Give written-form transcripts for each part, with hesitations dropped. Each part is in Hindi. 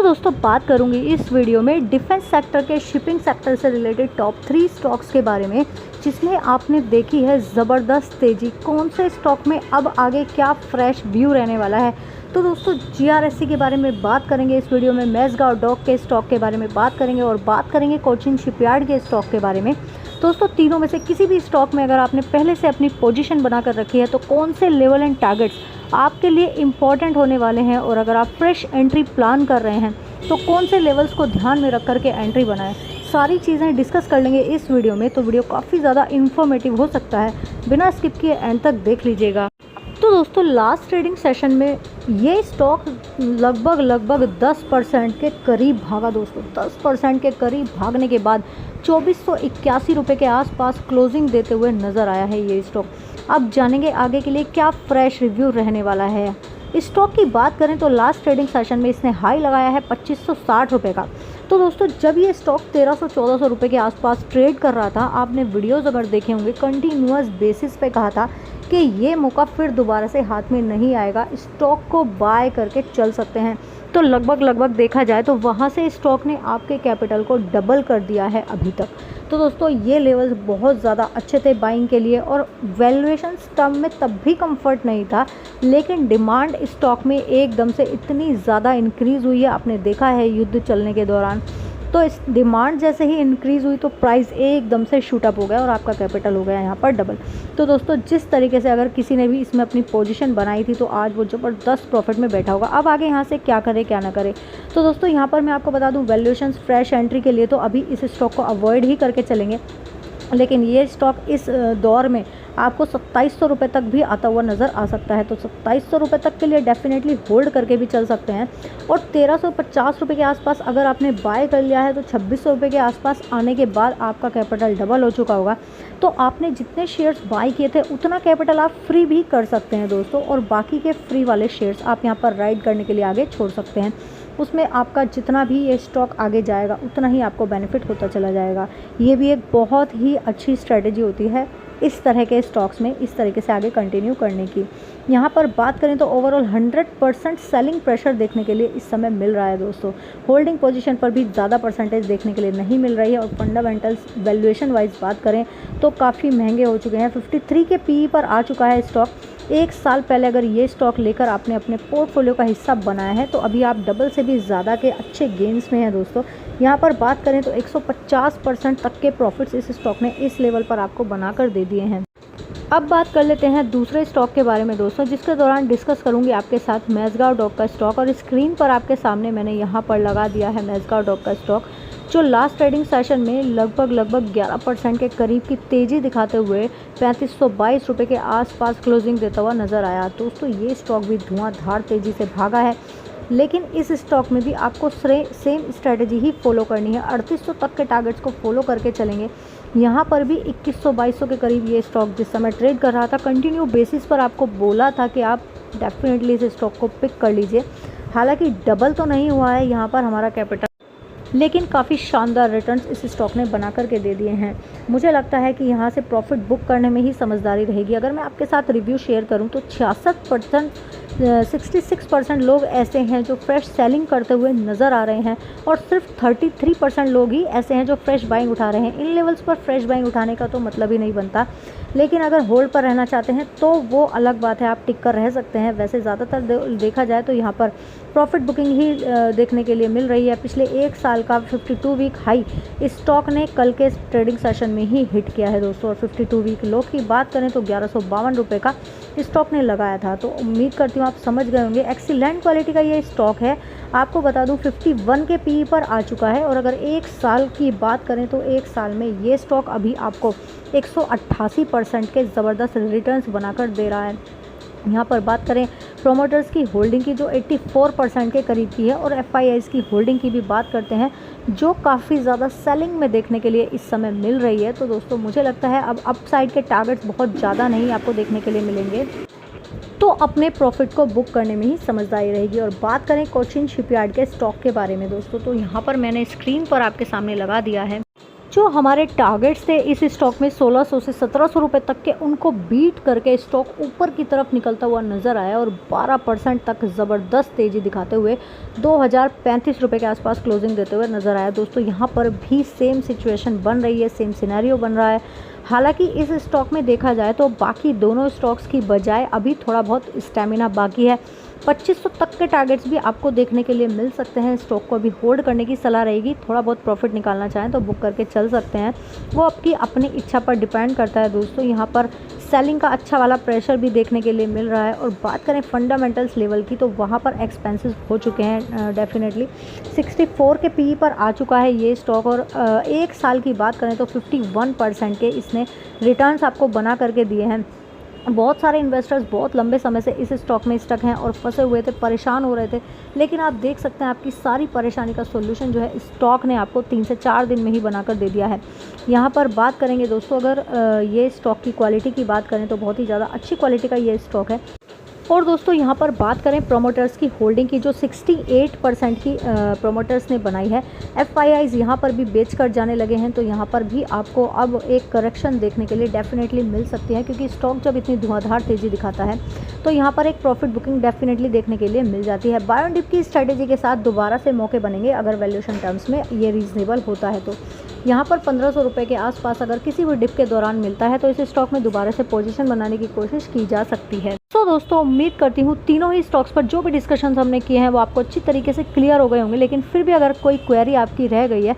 तो दोस्तों बात करूंगी इस वीडियो में डिफेंस सेक्टर के शिपिंग सेक्टर से रिलेटेड टॉप 3 स्टॉक्स के बारे में, जिसमें आपने देखी है ज़बरदस्त तेज़ी। कौन से स्टॉक में अब आगे क्या फ्रेश व्यू रहने वाला है। तो दोस्तों जीआरएससी के बारे में बात करेंगे इस वीडियो में, मैज़गांव डॉक के स्टॉक के बारे में बात करेंगे और बात करेंगे कोचिन शिपयार्ड के स्टॉक के बारे में। दोस्तों तीनों में से किसी भी स्टॉक में अगर आपने पहले से अपनी पोजीशन बनाकर रखी है तो कौन से लेवल एंड टारगेट्स आपके लिए इम्पॉर्टेंट होने वाले हैं, और अगर आप फ्रेश एंट्री प्लान कर रहे हैं तो कौन से लेवल्स को ध्यान में रख करके एंट्री बनाएं, सारी चीज़ें डिस्कस कर लेंगे इस वीडियो में। तो वीडियो काफ़ी ज़्यादा इन्फॉर्मेटिव हो सकता है, बिना स्किप किए एंड तक देख लीजिएगा। तो दोस्तों लास्ट ट्रेडिंग सेशन में ये स्टॉक लगभग 10% के करीब भागा। दोस्तों 10% के करीब भागने के बाद 2481 रुपये के आसपास क्लोजिंग देते हुए नज़र आया है ये स्टॉक। अब जानेंगे आगे के लिए क्या फ्रेश रिव्यू रहने वाला है। इस स्टॉक की बात करें तो लास्ट ट्रेडिंग सेशन में इसने हाई लगाया है 2560 रुपये का। तो दोस्तों जब ये स्टॉक 1300-1400 रुपये के आसपास ट्रेड कर रहा था, आपने वीडियोस अगर देखे होंगे, कंटिन्यूअस बेसिस पे कहा था कि ये मौका फिर दोबारा से हाथ में नहीं आएगा, स्टॉक को बाय करके चल सकते हैं। तो लगभग देखा जाए तो वहाँ से स्टॉक ने आपके कैपिटल को डबल कर दिया है अभी तक। तो दोस्तों ये लेवल्स बहुत ज़्यादा अच्छे थे बाइंग के लिए, और वैल्यूएशन टर्म में तब भी कंफर्ट नहीं था, लेकिन डिमांड स्टॉक में एकदम से इतनी ज़्यादा इंक्रीज़ हुई है, आपने देखा है युद्ध चलने के दौरान। तो इस डिमांड जैसे ही इंक्रीज़ हुई तो प्राइस एकदम से शूट अप हो गया और आपका कैपिटल हो गया यहाँ पर डबल। तो दोस्तों जिस तरीके से अगर किसी ने भी इसमें अपनी पोजीशन बनाई थी तो आज वो ज़बरदस्त प्रॉफिट में बैठा होगा। अब आगे यहाँ से क्या करे क्या ना करे। तो दोस्तों यहाँ पर मैं आपको बता दूँ, वैल्यूएशंस फ्रेश एंट्री के लिए तो अभी इस स्टॉक को अवॉइड ही करके चलेंगे, लेकिन ये स्टॉक इस दौर में आपको 2700 रुपये तक भी आता हुआ नज़र आ सकता है। तो 2700 रुपये तक के लिए डेफिनेटली होल्ड करके भी चल सकते हैं, और 1350 रुपये के आसपास अगर आपने बाय कर लिया है तो 2600 रुपये के आसपास आने के बाद आपका कैपिटल डबल हो चुका होगा। तो आपने जितने शेयर्स बाय किए थे उतना कैपिटल आप फ्री भी कर सकते हैं दोस्तों, और बाकी के फ्री वाले शेयर्स आप यहाँ पर राइड करने के लिए आगे छोड़ सकते हैं। उसमें आपका जितना भी ये स्टॉक आगे जाएगा उतना ही आपको बेनिफिट होता चला जाएगा। ये भी एक बहुत ही अच्छी स्ट्रेटजी होती है इस तरह के स्टॉक्स में इस तरीके से आगे कंटिन्यू करने की। यहाँ पर बात करें तो ओवरऑल 100% सेलिंग प्रेशर देखने के लिए इस समय मिल रहा है दोस्तों। होल्डिंग पोजीशन पर भी ज़्यादा परसेंटेज देखने के लिए नहीं मिल रही है, और फंडामेंटल्स वैल्यूएशन वाइज बात करें तो काफ़ी महंगे हो चुके हैं। 53 के पीई पर आ चुका है स्टॉक। एक साल पहले अगर ये स्टॉक लेकर आपने अपने पोर्टफोलियो का हिस्सा बनाया है तो अभी आप डबल से भी ज़्यादा के अच्छे गेंस में हैं दोस्तों। यहाँ पर बात करें तो 150% तक के प्रॉफिट्स इस स्टॉक ने इस लेवल पर आपको बनाकर दे दिए हैं। अब बात कर लेते हैं दूसरे स्टॉक के बारे में दोस्तों, जिसके दौरान डिस्कस करूंगी आपके साथ मैज़गांव डॉक का स्टॉक। और स्क्रीन पर आपके सामने मैंने यहाँ पर लगा दिया है मैज़गांव डॉक का स्टॉक, जो लास्ट ट्रेडिंग सेशन में लगभग 11% के करीब की तेज़ी दिखाते हुए 3522 रुपये के आसपास क्लोजिंग देता हुआ नज़र आया। दोस्तों ये स्टॉक भी धुआंधार तेज़ी से भागा है, लेकिन इस स्टॉक में भी आपको सेम स्ट्रेटजी ही फॉलो करनी है। 3800 तक के टारगेट्स को फॉलो करके चलेंगे। यहाँ पर भी 2100-2200 के करीब ये स्टॉक जिस समय ट्रेड कर रहा था, कंटिन्यू बेसिस पर आपको बोला था कि आप डेफिनेटली इस स्टॉक को पिक कर लीजिए। हालांकि डबल तो नहीं हुआ है यहाँ पर हमारा कैपिटल, लेकिन काफ़ी शानदार रिटर्न्स इस स्टॉक ने बना करके दे दिए हैं। मुझे लगता है कि यहाँ से प्रॉफिट बुक करने में ही समझदारी रहेगी। अगर मैं आपके साथ रिव्यू शेयर करूँ तो 66% लोग ऐसे हैं जो फ्रेश सेलिंग करते हुए नज़र आ रहे हैं, और सिर्फ 33% लोग ही ऐसे हैं जो फ्रेश बाइंग उठा रहे हैं। इन लेवल्स पर फ्रेश बाइंग उठाने का तो मतलब ही नहीं बनता, लेकिन अगर होल्ड पर रहना चाहते हैं तो वो अलग बात है, आप टिक कर रह सकते हैं। वैसे ज़्यादातर देखा जाए तो यहाँ पर प्रॉफिट बुकिंग ही देखने के लिए मिल रही है। पिछले एक साल का 52 वीक हाई स्टॉक ने कल के ट्रेडिंग सेशन में ही हिट किया है दोस्तों, और 52 वीक लो की बात करें तो 1152 रुपये का स्टॉक ने लगाया था। तो उम्मीद करती हूँ आप समझ गए होंगे। एक्सीलेंट क्वालिटी का ये स्टॉक है। आपको बता दूँ 51 के पीई पर आ चुका है, और अगर एक साल की बात करें तो एक साल में ये स्टॉक अभी आपको 188% के ज़बरदस्त रिटर्न्स बनाकर दे रहा है। यहाँ पर बात करें प्रोमोटर्स की होल्डिंग की, जो 84% के करीब की है, और एफआईआईज़ की होल्डिंग की भी बात करते हैं, जो काफ़ी ज़्यादा सेलिंग में देखने के लिए इस समय मिल रही है। तो दोस्तों मुझे लगता है अब अपसाइड के टारगेट्स बहुत ज़्यादा नहीं आपको देखने के लिए मिलेंगे, तो अपने प्रॉफिट को बुक करने में ही समझदारी रहेगी। और बात करें कोचिन शिपयार्ड के स्टॉक के बारे में दोस्तों, तो यहाँ पर मैंने स्क्रीन पर आपके सामने लगा दिया है जो हमारे टारगेट्स थे इस स्टॉक में 1600 से 1700 रुपये तक के, उनको बीट करके स्टॉक ऊपर की तरफ निकलता हुआ नज़र आया और 12% तक ज़बरदस्त तेज़ी दिखाते हुए 2035 रुपये के आसपास क्लोजिंग देते हुए नज़र आया। दोस्तों यहाँ पर भी सेम सिचुएशन बन रही है, सेम सिनेरियो बन रहा है। हालांकि इस स्टॉक में देखा जाए तो बाकी दोनों स्टॉक्स की बजाय अभी थोड़ा बहुत स्टेमिना बाकी है। 2500 तक के टारगेट्स भी आपको देखने के लिए मिल सकते हैं। स्टॉक को अभी होल्ड करने की सलाह रहेगी। थोड़ा बहुत प्रॉफिट निकालना चाहें तो बुक करके चल सकते हैं, वो आपकी अपनी इच्छा पर डिपेंड करता है। दोस्तों यहाँ पर सेलिंग का अच्छा वाला प्रेशर भी देखने के लिए मिल रहा है। और बात करें फंडामेंटल्स लेवल की तो वहाँ पर एक्सपेंसेस हो चुके हैं डेफिनेटली। 64 के पीई पर आ चुका है ये स्टॉक और एक साल की बात करें तो 51% के इसने रिटर्न्स आपको बना करके दिए हैं। बहुत सारे इन्वेस्टर्स बहुत लंबे समय से इस स्टॉक में स्टक हैं और फंसे हुए थे, परेशान हो रहे थे, लेकिन आप देख सकते हैं आपकी सारी परेशानी का सोल्यूशन जो है स्टॉक ने आपको 3 से 4 दिन में ही बनाकर दे दिया है। यहाँ पर बात करेंगे दोस्तों, अगर ये स्टॉक की क्वालिटी की बात करें तो बहुत ही ज़्यादा अच्छी क्वालिटी का ये स्टॉक है। और दोस्तों यहाँ पर बात करें प्रोमोटर्स की होल्डिंग की, जो 68% की प्रोमोटर्स ने बनाई है। FIIs यहाँ पर भी बेच कर जाने लगे हैं, तो यहाँ पर भी आपको अब एक करेक्शन देखने के लिए डेफिनेटली मिल सकती है, क्योंकि स्टॉक जब इतनी धुआंधार तेज़ी दिखाता है तो यहाँ पर एक प्रॉफिट बुकिंग डेफिनेटली देखने के लिए मिल जाती है। बाय ऑन डिप की स्ट्रैटेजी के साथ दोबारा से मौके बनेंगे अगर वैल्यूएशन टर्म्स में ये रीज़नेबल होता है तो। यहाँ पर 1500 रुपये के आसपास अगर किसी भी डिप के दौरान मिलता है तो इस स्टॉक में दोबारा से पोजीशन बनाने की कोशिश की जा सकती है। तो दोस्तों उम्मीद करती हूँ तीनों ही स्टॉक्स पर जो भी डिस्कशन हमने किए हैं वो आपको अच्छी तरीके से क्लियर हो गए होंगे, लेकिन फिर भी अगर कोई क्वेरी आपकी रह गई है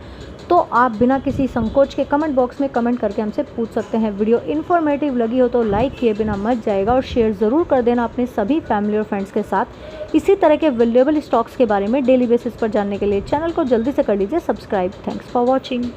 तो आप बिना किसी संकोच के कमेंट बॉक्स में कमेंट करके हमसे पूछ सकते हैं। वीडियो इन्फॉर्मेटिव लगी हो तो लाइक किए बिना मत जाएगा और शेयर ज़रूर कर देना अपने सभी फैमिली और फ्रेंड्स के साथ। इसी तरह के वैल्यूएबल स्टॉक्स के बारे में डेली बेसिस पर जानने के लिए चैनल को जल्दी से कर लीजिए सब्सक्राइब। Thanks for watching.